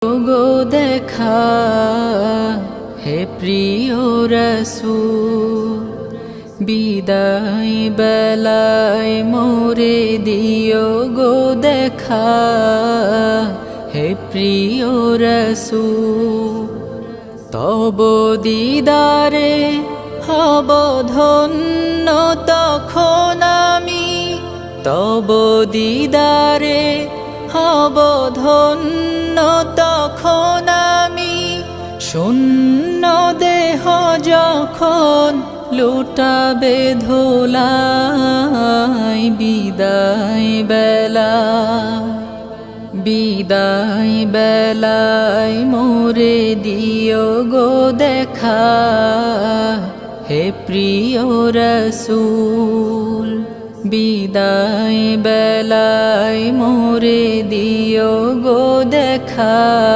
গো দেখা হে প্রিয় রাসূল, বিদায় বেলায় মোরে দিও গো দেখা হে প্রিয় রাসূল। তব দিদারে হব ধন্য তখন আমি, তব দিদারে হব ধন্য তখন আমি। শূন্য দেহ যখন লুটাবে ধুলাই, বিদায় বেলা বিদায় বেলায় মোরে দিও গো দেখা হে প্রিয় রাসূল, বিদায় বেলায় মোরে দিও গো দেখা।